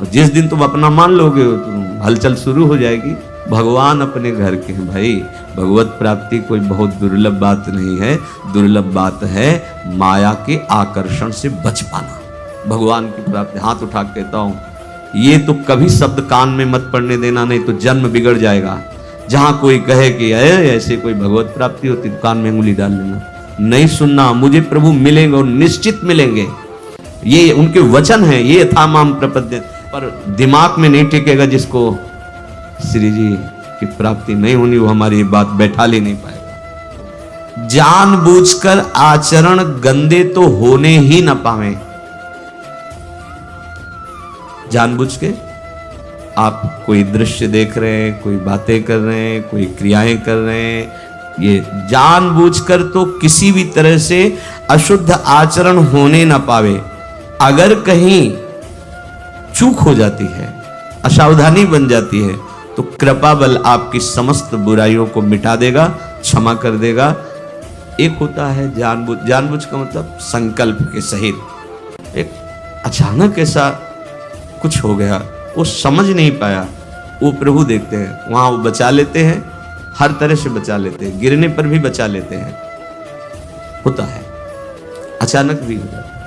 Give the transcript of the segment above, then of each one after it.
और जिस दिन तुम अपना मान लोगे तुम हलचल शुरू हो जाएगी। भगवान अपने घर के हैं भाई। भगवत प्राप्ति कोई बहुत दुर्लभ बात नहीं है, दुर्लभ बात है माया के आकर्षण से बच पाना। भगवान की प्राप्ति, हाथ उठा के कहता हूं, ये तो कभी शब्द कान में मत पड़ने देना, नहीं तो जन्म बिगड़ जाएगा। जहां कोई कहे कि ऐसे कोई भगवत प्राप्ति होती तो कान में उंगली डाल लेना, नहीं सुनना। मुझे प्रभु मिलेंगे और निश्चित मिलेंगे, ये उनके वचन है, ये था माम प्रपद्य। पर दिमाग में नहीं टिकेगा जिसको श्री जी की प्राप्ति नहीं होनी, वो हमारी बात बैठा ले नहीं पाएगा। जानबूझकर आचरण गंदे तो होने ही न पावे। जानबूझ के आप कोई दृश्य देख रहे हैं, कोई बातें कर रहे हैं, कोई क्रियाएं कर रहे हैं, ये जानबूझकर तो किसी भी तरह से अशुद्ध आचरण होने ना पावे। अगर कहीं चूक हो जाती है, असावधानी बन जाती है, तो कृपा बल आपकी समस्त बुराइयों को मिटा देगा, क्षमा कर देगा। एक होता है जानबूझ का मतलब संकल्प के सहित। एक अचानक ऐसा कुछ हो गया, वो समझ नहीं पाया, वो प्रभु देखते हैं, वहां वो बचा लेते हैं, हर तरह से बचा लेते हैं, गिरने पर भी बचा लेते हैं। होता है, अचानक भी हो जाता है।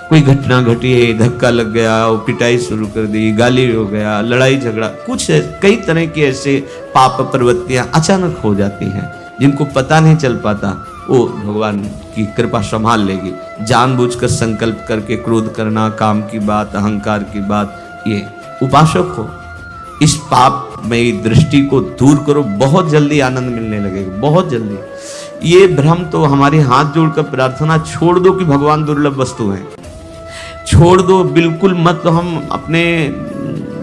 कोई घटना घटी है, धक्का लग गया, वो पिटाई शुरू कर दी, गाली हो गया, लड़ाई झगड़ा, कुछ कई तरह के ऐसे पाप प्रवृत्तियां अचानक हो जाती हैं जिनको पता नहीं चल पाता। वो भगवान की कृपा संभाल लेगी। जानबूझकर संकल्प करके क्रोध करना, काम की बात, अहंकार की बात, ये उपासक हो, इस पाप में दृष्टि को दूर करो, बहुत जल्दी आनंद मिलने लगेगा, बहुत जल्दी। ये भ्रम तो हमारे हाथ जोड़कर प्रार्थना छोड़ दो कि भगवान दुर्लभ वस्तु है, छोड़ दो बिल्कुल मत। तो हम अपने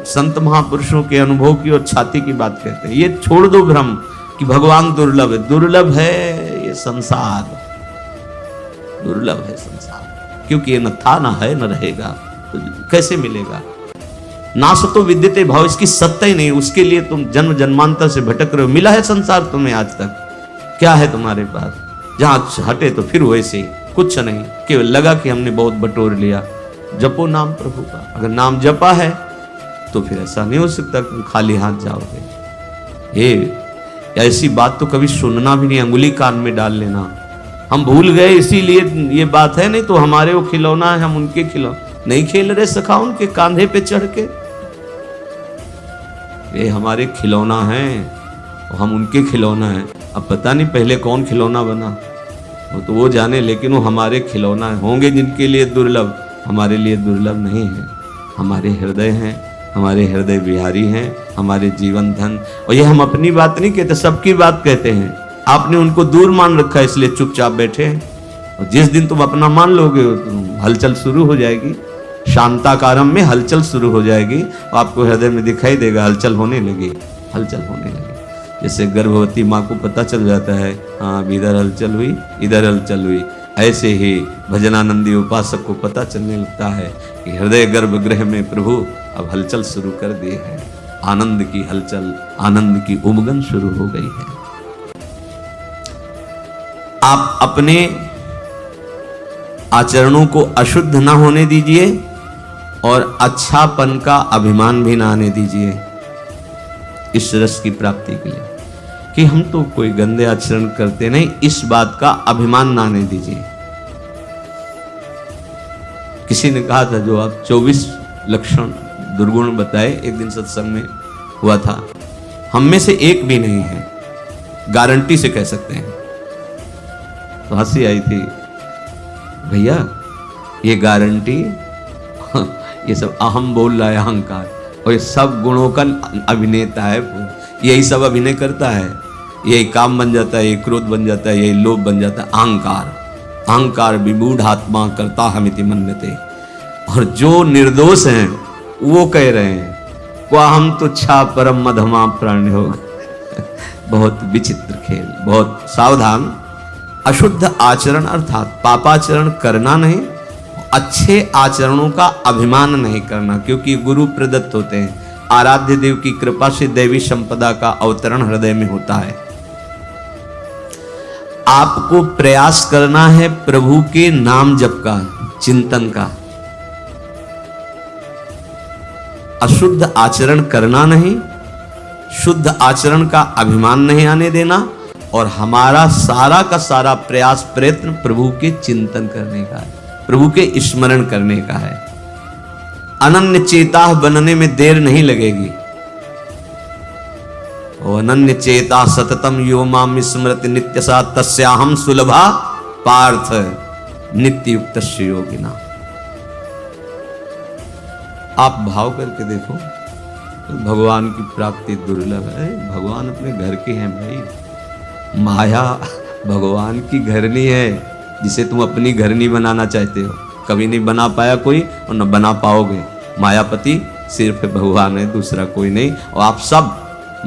संत महापुरुषों के अनुभव की और छाती की बात कहते हैं, ये छोड़ दो भ्रम कि भगवान दुर्लभ है। दुर्लभ है ये संसार, दुर्लभ है संसार, क्योंकि ये न था, न है, न रहेगा, तो कैसे मिलेगा। नासतो विद्यते भाव, इसकी सत्ता ही नहीं, उसके लिए तुम जन्म जन्मांतर से भटक रहे हो। मिला है संसार तुम्हें आज तक, क्या है तुम्हारे पास? जहां हटे तो फिर वैसे ही कुछ नहीं, केवल लगा कि हमने बहुत बटोर लिया। जपो नाम प्रभु का, अगर नाम जपा है तो फिर ऐसा नहीं हो सकता कि खाली हाथ जाओगे। ये ऐसी बात तो कभी सुनना भी नहीं, अंगुली कान में डाल लेना। हम भूल गए इसीलिए ये बात है, नहीं तो हमारे वो खिलौना है, हम उनके खिलौना नहीं खेल रहे सखा उनके कांधे पे चढ़ के। ये हमारे खिलौना है और हम उनके खिलौना है। अब पता नहीं पहले कौन खिलौना बना, वो तो वो जाने, लेकिन वो हमारे खिलौना होंगे जिनके लिए दुर्लभ, हमारे लिए दुर्लभ नहीं है। हमारे हृदय हैं, हमारे हृदय बिहारी हैं, हमारे जीवन धन। और ये हम अपनी बात नहीं कहते, सबकी बात कहते हैं। आपने उनको दूर मान रखा है इसलिए चुपचाप बैठे हैं, और जिस दिन तुम अपना मान लोगे तो हलचल शुरू हो जाएगी। शांताकारम में हलचल शुरू हो जाएगी, और आपको हृदय में दिखाई देगा हलचल होने लगी, हलचल होने लगी। जैसे गर्भवती माँ को पता चल जाता है, हाँ अब इधर हलचल हुई, इधर हलचल हुई, ऐसे ही भजनानंदी उपासक को पता चलने लगता है कि हृदय गर्भगृह में प्रभु अब हलचल शुरू कर दी है। आनंद की हलचल, आनंद की उमगन शुरू हो गई है। आप अपने आचरणों को अशुद्ध ना होने दीजिए और अच्छापन का अभिमान भी ना आने दीजिए इस रस की प्राप्ति के लिए, कि हम तो कोई गंदे आचरण करते नहीं, इस बात का अभिमान ना आने दीजिए। किसी ने कहा था, जो आप 24 लक्षण दुर्गुण बताए, एक दिन सत्संग में हुआ था, हम में से एक भी नहीं है, गारंटी से कह सकते हैं। तो हंसी आई थी, भैया ये गारंटी, ये सब अहम बोल रहा है, अहंकार, और ये सब गुणों का अभिनेता है, यही सब अभिनय करता है, यही काम बन जाता है, यही क्रोध बन जाता है, यही लोभ बन जाता है। अहंकार, अहंकार विमूढ़ आत्मा करता हमिति मन्यते। और जो निर्दोष हैं वो कह रहे हैं, वह हम तुच्छा परम मधमा प्राण हो। बहुत विचित्र खेल, बहुत सावधान। अशुद्ध आचरण अर्थात पापाचरण करना नहीं, अच्छे आचरणों का अभिमान नहीं करना, क्योंकि गुरु प्रदत्त होते हैं। आराध्य देव की कृपा से दैवी संपदा का अवतरण हृदय में होता है। आपको प्रयास करना है प्रभु के नाम जप का, चिंतन का। अशुद्ध आचरण करना नहीं, शुद्ध आचरण का अभिमान नहीं आने देना, और हमारा सारा का सारा प्रयास प्रयत्न प्रभु के चिंतन करने का है, प्रभु के स्मरण करने का है। अनन्य चेता बनने में देर नहीं लगेगी। ओ अनन्य चेता सततम यो माम स्मृति नित्यसा तस्याहम सुलभा पार्थ नित्य युक्त योगिना। आप भाव करके देखो, भगवान की प्राप्ति दुर्लभ है। भगवान अपने घर के हैं भाई। माया भगवान की घरनी है, जिसे तुम अपनी घरनी बनाना चाहते हो। कभी नहीं बना पाया कोई और न बना पाओगे। मायापति सिर्फ भगवान है, दूसरा कोई नहीं। और आप सब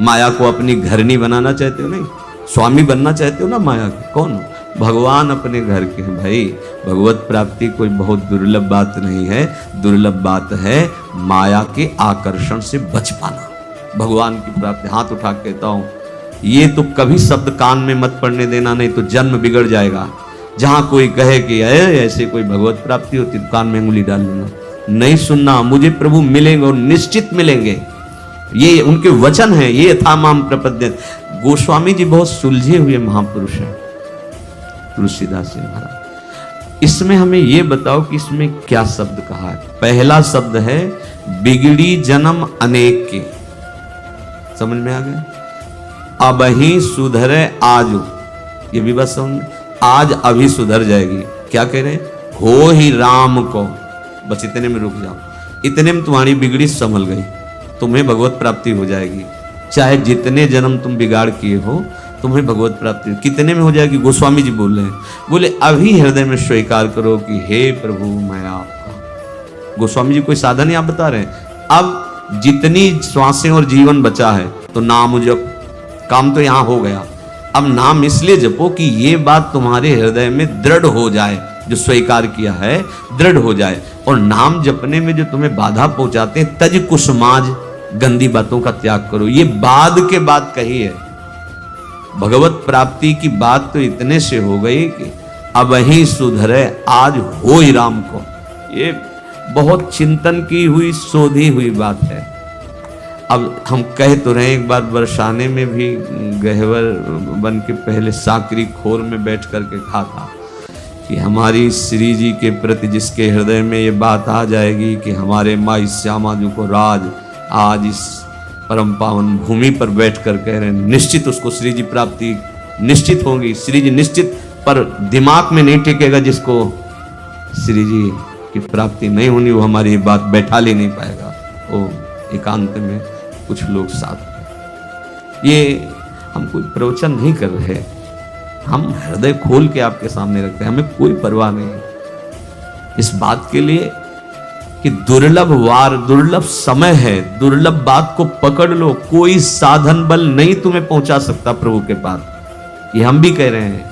माया को अपनी घरनी बनाना चाहते हो, नहीं स्वामी बनना चाहते हो ना माया के। कौन? भगवान अपने घर के हैं भाई। भगवत प्राप्ति कोई बहुत दुर्लभ बात नहीं है। दुर्लभ बात है माया के आकर्षण से बच पाना। भगवान की प्राप्ति, हाथ उठा के कहता हूं, ये तो कभी शब्द कान में मत पड़ने देना, नहीं तो जन्म बिगड़ जाएगा। जहां कोई कहे कि ऐसे कोई भगवत प्राप्ति होती तो कान में उंगली डाल लेना, नहीं सुनना। मुझे प्रभु मिलेंगे और निश्चित मिलेंगे, ये उनके वचन है। ये था माम प्रपद्य। गोस्वामी जी बहुत सुलझे हुए महापुरुष हैं, तुलसीदास जी महाराज। इसमें हमें ये बताओ कि इसमें क्या शब्द कहा है। पहला शब्द है बिगड़ी जन्म अनेक के। समझ में आ गया? अब ही सुधरे आज, ये भी बस समझ, आज अभी सुधर जाएगी। क्या कह रहे? हो ही राम को। बस इतने में रुक जाओ, इतने में तुम्हारी बिगड़ी संभल गई, तुम्हें भगवत प्राप्ति हो जाएगी। चाहे जितने जन्म तुम बिगाड़ किए हो, तुम्हें भगवत प्राप्ति कितने में हो जाएगी। गोस्वामी जी बोल रहे हैं, बोले अभी हृदय में स्वीकार करो कि हे प्रभु मैं आपका। गोस्वामी जी कोई साधन ही आप बता रहे हैं। अब जितनी श्वासें और जीवन बचा है तो नाम जप, काम तो यहां हो गया। अब नाम इसलिए जपो कि ये बात तुम्हारे हृदय में दृढ़ हो जाए, जो स्वीकार किया है दृढ़ हो जाए। और नाम जपने में जो तुम्हें बाधा पहुंचाते हैं, तज कुसुमाज, गंदी बातों का त्याग करो। ये बाद के बाद कही है। भगवत प्राप्ति की बात तो इतने से हो गई कि अब ही सुधरे आज हो ही राम को। ये बहुत चिंतन की हुई, शोधी हुई बात है। अब हम कह तो रहे, एक बार बरसाने में भी गहवर बन के पहले साकरी खोर में बैठ करके कहा था कि हमारी श्री जी के प्रति जिसके हृदय में ये बात आ जाएगी कि हमारे माई श्यामा जी को राज आज इस परम पावन भूमि पर बैठकर कह रहे हैं, निश्चित उसको श्री जी प्राप्ति निश्चित होगी। श्री जी निश्चित, पर दिमाग में नहीं टिकेगा जिसको श्री जी की प्राप्ति नहीं होनी, वो हमारी बात बैठा ले नहीं पाएगा। वो एकांत में कुछ लोग साथ। ये हम कोई प्रवचन नहीं कर रहे, हम हृदय खोल के आपके सामने रखते हैं। हमें कोई परवाह नहीं इस बात के लिए कि दुर्लभ वार, दुर्लभ समय है, दुर्लभ बात को पकड़ लो। कोई साधन बल नहीं तुम्हें पहुंचा सकता प्रभु के पास। ये हम भी कह रहे हैं।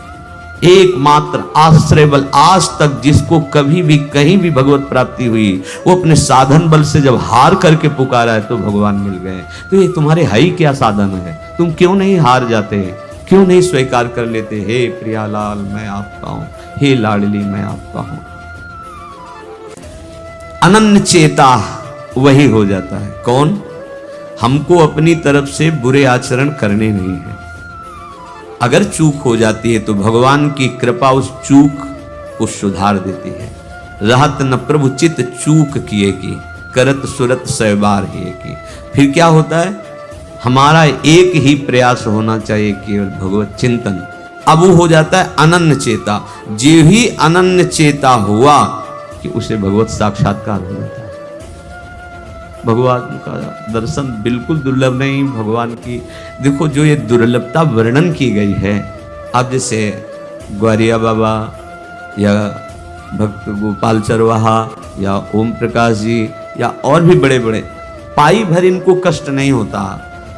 एकमात्र आश्रय बल, आज तक जिसको कभी भी कहीं भी भगवत प्राप्ति हुई, वो अपने साधन बल से जब हार करके पुकारा है तो भगवान मिल गए। तो ये तुम्हारे हाई क्या साधन है? तुम क्यों नहीं हार जाते? क्यों नहीं स्वीकार कर लेते? हे प्रियालाल मैं आपका हूं, हे लाडली मैं आपका हूं। अनन्य चेता वही हो जाता है। कौन? हमको अपनी तरफ से बुरे आचरण करने नहीं है। अगर चूक हो जाती है तो भगवान की कृपा उस चूक को सुधार देती है। रहत न प्रभु चित चूक किए की, करत सुरत सैबार ही की। फिर क्या होता है? हमारा एक ही प्रयास होना चाहिए, केवल भगवत चिंतन। अब वो हो जाता है अनन्य चेता। जो ही अनन्य चेता हुआ कि उसे भगवत साक्षात्कार हो जाता है। भगवान का दर्शन बिल्कुल दुर्लभ नहीं। भगवान की देखो जो ये दुर्लभता वर्णन की गई है। अब जैसे ग्वारिया बाबा या भक्त गोपाल चरवाहा या ओम प्रकाश जी या और भी बड़े बड़े, पाई भर इनको कष्ट नहीं होता।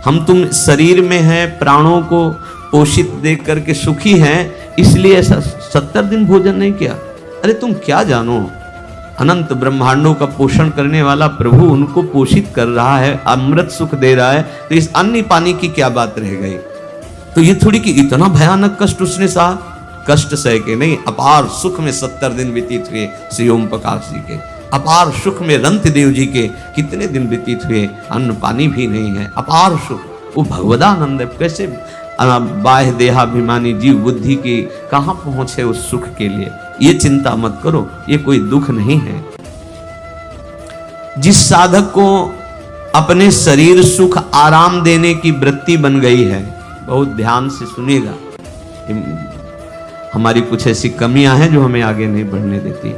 हम तुम शरीर में हैं, प्राणों को पोषित देख करके सुखी हैं, इसलिए ऐसा 70 दिन भोजन नहीं किया। अरे तुम क्या जानो, अनंत ब्रह्मांडों का पोषण करने वाला प्रभु उनको पोषित कर रहा है, अमृत सुख दे रहा है, तो इस अन्न पानी की क्या बात रह गई? तो ये थोड़ी कि इतना भयानक कष्ट उसने सहा। कष्ट सह के नहीं, अपार सुख में 70 दिन व्यतीत हुए श्री ओम प्रकाश जी के। अपार सुख में रंत देव जी के कितने दिन व्यतीत हुए, अन्न पानी भी नहीं है, अपार सुख, वो भगवदानंद है। कैसे बाह्य देहाभिमानी जीव बुद्धि की कहां पहुंचे उस सुख के लिए। ये चिंता मत करो, ये कोई दुख नहीं है। जिस साधक को अपने शरीर सुख आराम देने की वृत्ति बन गई है, बहुत ध्यान से सुनिएगा, हमारी कुछ ऐसी कमियां हैं जो हमें आगे नहीं बढ़ने देती।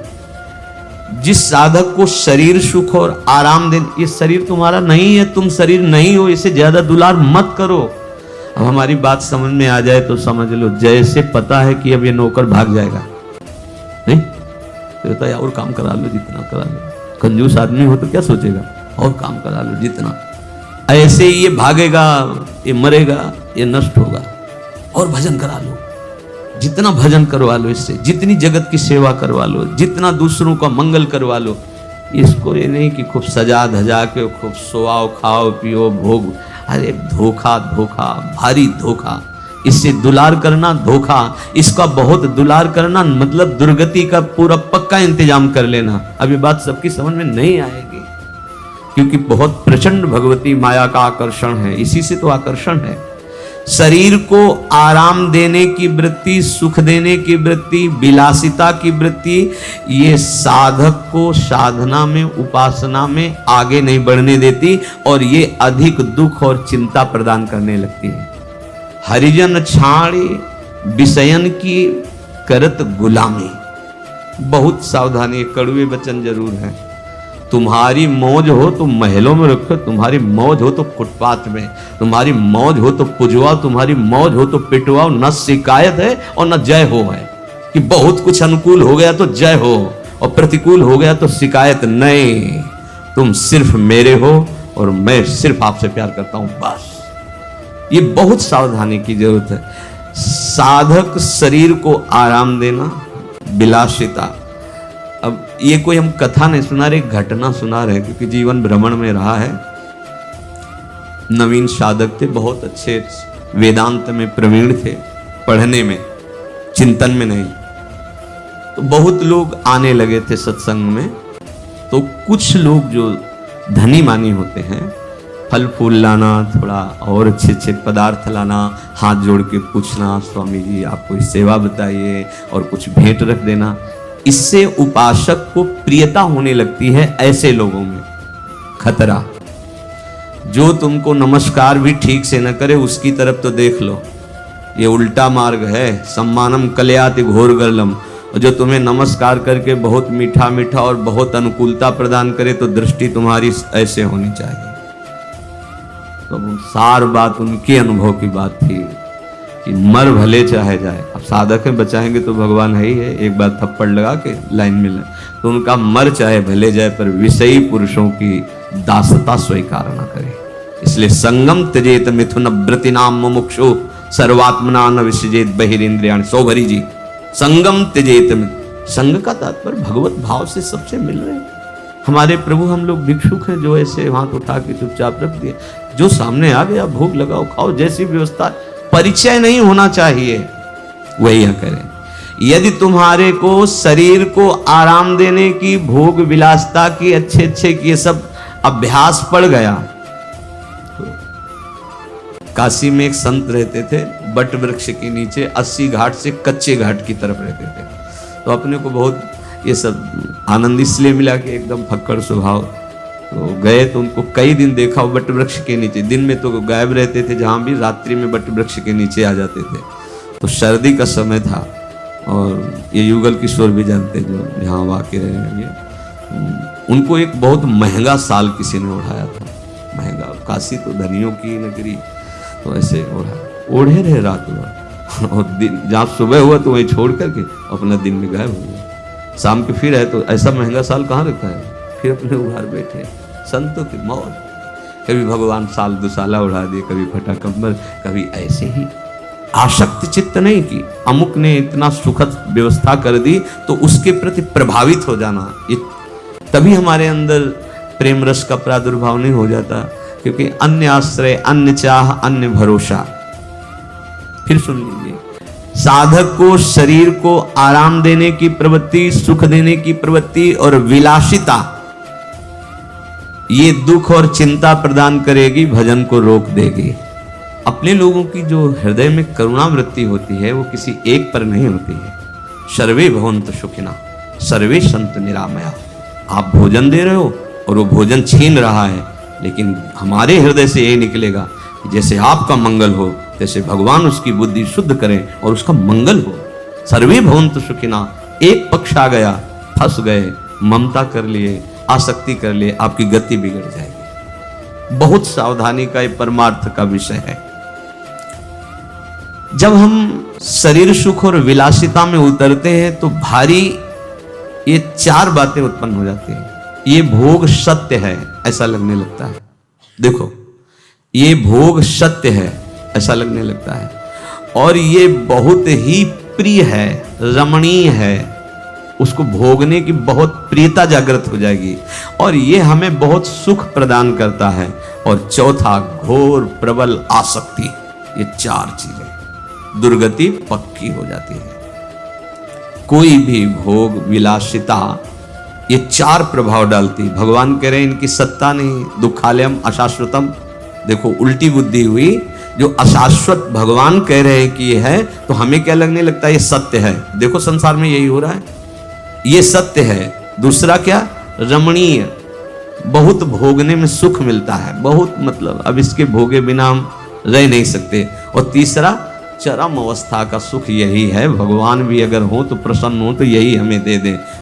जिस साधक को शरीर सुख और आराम देने, ये शरीर तुम्हारा नहीं है, तुम शरीर नहीं हो, इसे ज्यादा दुलार मत करो। अब हमारी बात समझ में आ जाए तो समझ लो, जैसे पता है कि अब ये नौकर भाग जाएगा, नहीं तो यार और काम करा लो, जितना करा लो। कंजूस आदमी हो तो क्या सोचेगा, और काम करा लो जितना, ऐसे ये भागेगा, ये मरेगा, ये नष्ट होगा, और भजन करा लो, जितना भजन करवा लो इससे, जितनी जगत की सेवा करवा लो, जितना दूसरों का मंगल करवा लो। इसको ये नहीं कि खूब सजा धजा के खूब सोआओ, खाओ पियो, भोग, अरे धोखा धोखा, भारी धोखा। इससे दुलार करना धोखा, इसका बहुत दुलार करना मतलब दुर्गति का पूरा पक्का इंतजाम कर लेना। अब ये बात सबकी समझ में नहीं आएगी, क्योंकि बहुत प्रचंड भगवती माया का आकर्षण है, इसी से तो आकर्षण है। शरीर को आराम देने की वृत्ति, सुख देने की वृत्ति, विलासिता की वृत्ति, ये साधक को साधना में, उपासना में आगे नहीं बढ़ने देती, और ये अधिक दुख और चिंता प्रदान करने लगती है। हरिजन छाड़ी विषयन की करत गुलामी, बहुत सावधानी, कड़वे वचन जरूर है। तुम्हारी मौज हो तो महलों में रखो, तुम्हारी मौज हो तो फुटपाथ में, तुम्हारी मौज हो तो पुजवाओ, तुम्हारी मौज हो तो पिटवाओ। न शिकायत है और न जय हो है कि बहुत कुछ अनुकूल हो गया तो जय हो और प्रतिकूल हो गया तो शिकायत नहीं। तुम सिर्फ मेरे हो और मैं सिर्फ आपसे प्यार करता हूं, बस। ये बहुत सावधानी की जरूरत है। साधक शरीर को आराम देना, विलासिता। अब ये कोई हम कथा नहीं सुना रहे, घटना सुना रहे, क्योंकि जीवन भ्रमण में रहा है। नवीन साधक थे, बहुत अच्छे, वेदांत में प्रवीण थे, पढ़ने में, चिंतन में नहीं। तो बहुत लोग आने लगे थे सत्संग में। तो कुछ लोग जो धनी मानी होते हैं, फल फूल लाना, थोड़ा और अच्छे अच्छे पदार्थ लाना, हाथ जोड़ के पूछना, स्वामी जी आप कोई सेवा बताइए, और कुछ भेंट रख देना। इससे उपासक को प्रियता होने लगती है। ऐसे लोगों में खतरा, जो तुमको नमस्कार भी ठीक से न करे उसकी तरफ तो देख लो, ये उल्टा मार्ग है। सम्मानम कलयाति घोर गर्लम, जो तुम्हें नमस्कार करके बहुत मीठा मीठा और बहुत अनुकूलता प्रदान करे तो दृष्टि तुम्हारी ऐसे होनी चाहिए। तो सार बात उनके अनुभव की बात थी कि मर भले चाहे जाए। अब साधक है, बचाएंगे तो भगवान है ही है, एक बार थप्पड़ लगा के लाइन में ले, तो उनका मर चाहे भले जाए, पर विषयी पुरुषों की दासता स्वीकार न करे। इसलिए संगम त्यजेत मिथुन व्रति नाम मुमुक्षु सर्वात्मना न विसृजेत बहिरेंद्रियाणि। सौभरी जी, संगम त्यजेत, संग का तात्पर्य भगवत भाव से सबसे मिल रहे हैं। हमारे प्रभु, हम लोग भिक्षुक हैं जो ऐसे हाथ उठा के चुपचाप रख दिए, जो सामने आ गया भोग लगाओ खाओ, जैसी व्यवस्था, परिचय नहीं होना चाहिए, वही करें। यदि तुम्हारे को शरीर को आराम देने की, भोग विलासता की, अच्छे अच्छे की, ये सब अभ्यास पड़ गया। तो काशी में एक संत रहते थे, बट वृक्ष के नीचे, 80 घाट से कच्चे घाट की तरफ रहते थे। तो अपने को बहुत ये सब आनंद इसलिए मिला कि एकदम फक्कड़ स्वभाव। तो गए तो उनको कई दिन देखा, बट वृक्ष के नीचे, दिन में तो गायब रहते थे जहाँ भी, रात्रि में बट वृक्ष के नीचे आ जाते थे। तो सर्दी का समय था, और ये युगल किशोर भी जानते जो यहाँ वाक़ रहे हैं, उनको एक बहुत महंगा साल किसी ने ओढ़ाया था, महंगा। काशी तो धनियों की नगरी, तो ऐसे ओढ़े रहे रात भर, और दिन जहाँ सुबह हुआ तो वहीं छोड़ करके अपना दिन में गायब हो गया। शाम के फिर है तो ऐसा महंगा साल कहाँ रखा है, फिर अपने उघार बैठे। संतों की मौज, कभी भगवान साल दुसाला उड़ा दिए, कभी फटा कंबल, कभी ऐसे ही आसक्त चित्त नहीं कि अमुक ने इतना सुखद व्यवस्था कर दी तो उसके प्रति प्रभावित हो जाना। ये तभी हमारे अंदर प्रेम रस का प्रादुर्भाव नहीं हो जाता, क्योंकि अन्य आश्रय, अन्य चाह, अन्य भरोसा। फिर सुन लीजिए, साधक को शरीर को आराम देने की प्रवृत्ति, सुख देने की प्रवृत्ति और विलासिता, ये दुख और चिंता प्रदान करेगी, भजन को रोक देगी। अपने लोगों की जो हृदय में करुणा वृत्ति होती है वो किसी एक पर नहीं होती है। सर्वे भवन्तु सुखिनः सर्वे सन्तु निरामया। आप भोजन दे रहे हो और वो भोजन छीन रहा है, लेकिन हमारे हृदय से यही निकलेगा कि जैसे आपका मंगल हो तैसे भगवान उसकी बुद्धि शुद्ध करें और उसका मंगल हो। सर्वे भवन्तु सुखिनः। एक पक्ष आ गया, फंस गए, ममता कर लिए, आसक्ति कर लिए, आपकी गति बिगड़ जाएगी। बहुत सावधानी का ये परमार्थ का विषय है। जब हम शरीर सुख और विलासिता में उतरते हैं तो भारी ये चार बातें उत्पन्न हो जाती हैं। ये भोग सत्य है ऐसा लगने लगता है। देखो, ये भोग सत्य है ऐसा लगने लगता है, और ये बहुत ही प्रिय है, रमणीय है, उसको भोगने की बहुत प्रियता जागृत हो जाएगी, और ये हमें बहुत सुख प्रदान करता है। और चौथा, घोर प्रबल आसक्ति। ये चार चीजें, दुर्गति पक्की हो जाती है। कोई भी भोग विलासिता ये चार प्रभाव डालती। भगवान कह रहे हैं इनकी सत्ता नहीं, दुखालयम अशाश्वतम। देखो, उल्टी बुद्धि हुई। जो अशाश्वत भगवान कह रहे हैं कि ये है, तो हमें क्या लगने लगता है ये सत्य है। देखो, संसार में यही हो रहा है, ये सत्य है। दूसरा क्या, रमणीय, बहुत भोगने में सुख मिलता है, बहुत, मतलब अब इसके भोगे बिना हम रह नहीं सकते। और तीसरा, चरम अवस्था का सुख यही है। भगवान भी अगर हो तो प्रसन्न हो तो यही हमें दे दे।